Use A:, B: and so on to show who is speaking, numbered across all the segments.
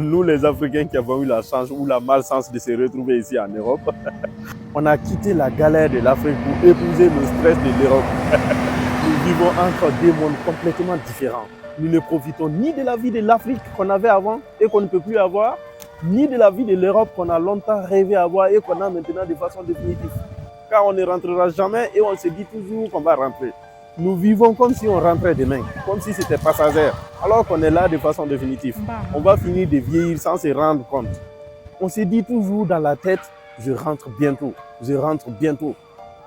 A: nous les Africains qui avons eu la chance ou la malchance de se retrouver ici en Europe, on a quitté la galère de l'Afrique pour épouser le stress de l'Europe. Nous vivons entre deux mondes complètement différents. Nous ne profitons ni de la vie de l'Afrique qu'on avait avant et qu'on ne peut plus avoir, ni de la vie de l'Europe qu'on a longtemps rêvé avoir et qu'on a maintenant de façon définitive. Car on ne rentrera jamais et on se dit toujours qu'on va rentrer. Nous vivons comme si on rentrait demain, comme si c'était passager, alors qu'on est là de façon définitive. On va finir de vieillir sans se rendre compte. On se dit toujours dans la tête, je rentre bientôt, je rentre bientôt.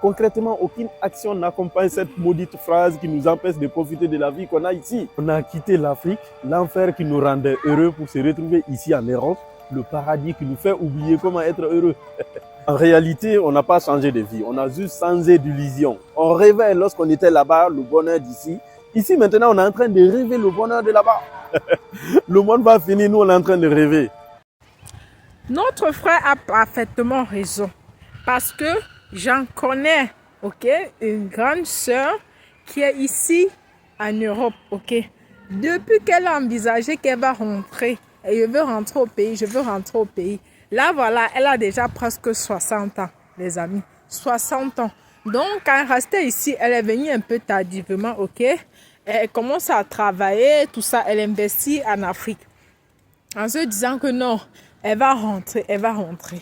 A: Concrètement, aucune action n'accompagne cette maudite phrase qui nous empêche de profiter de la vie qu'on a ici. On a quitté l'Afrique, l'enfer qui nous rendait heureux pour se retrouver ici en Europe, le paradis qui nous fait oublier comment être heureux. En réalité, on n'a pas changé de vie, on a juste changé d'illusion. On rêvait lorsqu'on était là-bas, le bonheur d'ici. Ici, maintenant, on est en train de rêver le bonheur de là-bas. Le monde va finir, nous, on est en train de rêver.
B: Notre frère a parfaitement raison. Parce que j'en connais, ok, une grande sœur qui est ici en Europe, ok. Depuis qu'elle a envisagé qu'elle va rentrer, et je veux rentrer au pays, je veux rentrer au pays. Là, voilà, elle a déjà presque 60 ans, les amis. 60 ans. Donc, quand elle restait ici, elle est venue un peu tardivement, ok. Elle commence à travailler, tout ça. Elle investit en Afrique. En se disant que non, elle va rentrer, elle va rentrer.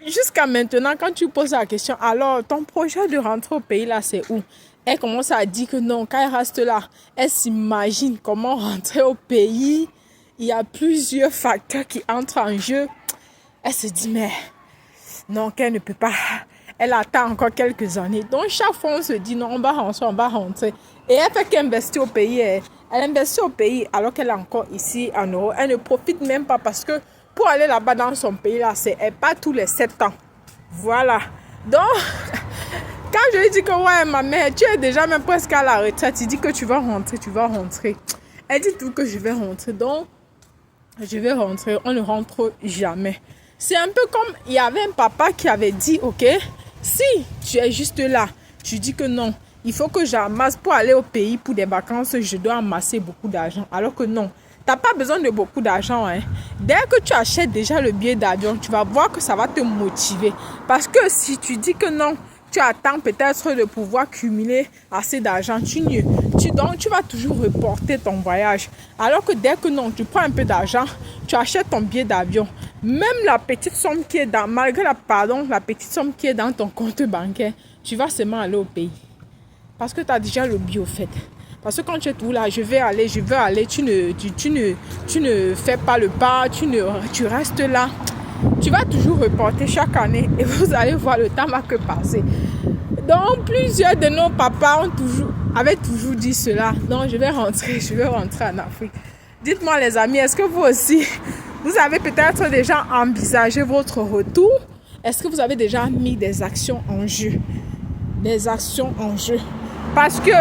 B: Jusqu'à maintenant, quand tu poses la question, alors, ton projet de rentrer au pays, là, c'est où? Elle commence à dire que non, quand elle reste là, elle s'imagine comment rentrer au pays. Il y a plusieurs facteurs qui entrent en jeu. Elle se dit, mais non, qu'elle ne peut pas. Elle attend encore quelques années. Donc, chaque fois, on se dit, non, on va rentrer, on va rentrer. Et elle fait qu'elle investit au pays. Elle investit au pays alors qu'elle est encore ici en Europe. Elle ne profite même pas parce que pour aller là-bas dans son pays, là, elle part tous les 7 ans. Voilà. Donc, quand je lui dis que, ouais, ma mère, tu es déjà même presque à la retraite, tu dis que tu vas rentrer, tu vas rentrer. Elle dit tout que je vais rentrer. Donc, je vais rentrer, on ne rentre jamais. C'est un peu comme, il y avait un papa qui avait dit, ok, si tu es juste là, tu dis que non, il faut que j'amasse pour aller au pays pour des vacances, je dois amasser beaucoup d'argent. Alors que non, tu n'as pas besoin de beaucoup d'argent. Hein. Dès que tu achètes déjà le billet d'avion, tu vas voir que ça va te motiver. Parce que si tu dis que non, tu attends peut-être de pouvoir cumuler assez d'argent, donc tu vas toujours reporter ton voyage. Alors que dès que non, tu prends un peu d'argent, tu achètes ton billet d'avion. Même la petite somme qui est malgré la petite somme qui est dans ton compte bancaire, tu vas seulement aller au pays. Parce que tu as déjà le billet au fait. Parce que quand tu es tout là, je veux aller, tu ne fais pas le pas, tu restes là. Tu vas toujours reporter chaque année et vous allez voir le temps va que passer. Donc, plusieurs de nos papas avaient toujours dit cela. Non, je vais rentrer en Afrique. Dites-moi les amis, est-ce que vous aussi, vous avez peut-être déjà envisagé votre retour? Est-ce que vous avez déjà mis des actions en jeu? Des actions en jeu. Parce que,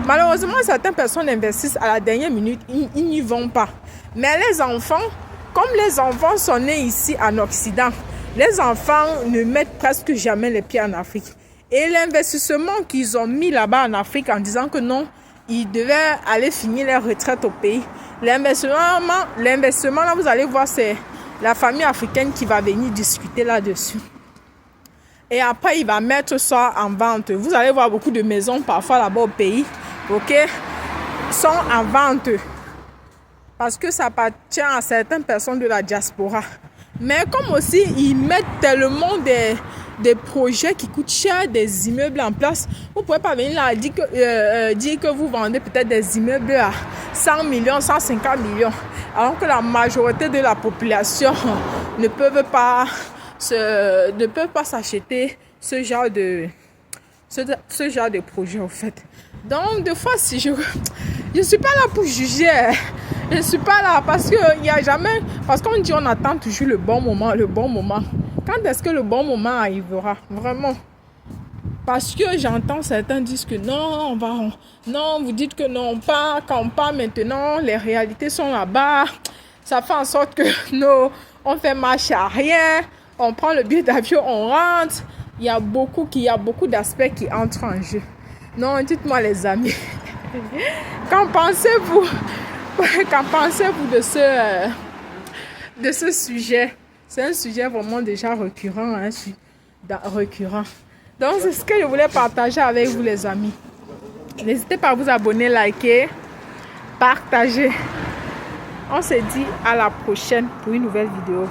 B: malheureusement, certaines personnes investissent à la dernière minute, ils n'y vont pas. Mais les enfants, comme les enfants sont nés ici en Occident, les enfants ne mettent presque jamais les pieds en Afrique. Et l'investissement qu'ils ont mis là-bas en Afrique en disant que non, ils devaient aller finir leur retraite au pays. L'investissement là, vous allez voir, c'est la famille africaine qui va venir discuter là-dessus. Et après, il va mettre ça en vente. Vous allez voir beaucoup de maisons parfois là-bas au pays, ok, sont en vente. Parce que ça appartient à certaines personnes de la diaspora. Mais comme aussi, ils mettent tellement des projets qui coûtent cher, des immeubles en place. Vous ne pouvez pas venir là et dire que vous vendez peut-être des immeubles à 100 millions, 150 millions. Alors que la majorité de la population ne peuvent pas s'acheter ce genre de projet, en fait. Donc, des fois, si je ne suis pas là pour juger. Je ne suis pas là parce qu'il n'y a jamais... Parce qu'on dit on attend toujours le bon moment. Quand est-ce que le bon moment arrivera? Vraiment. Parce que j'entends certains dire que non, non, vous dites que non, quand on part maintenant, les réalités sont là-bas. Ça fait en sorte que on fait marche arrière, on prend le billet d'avion, on rentre. Il y a beaucoup d'aspects qui entrent en jeu. Non, dites-moi les amis. Qu'en pensez-vous de de ce sujet. C'est un sujet vraiment déjà récurrent. Hein, récurrent. Donc, c'est ce que je voulais partager avec vous, les amis. N'hésitez pas à vous abonner, liker, partager. On se dit à la prochaine pour une nouvelle vidéo.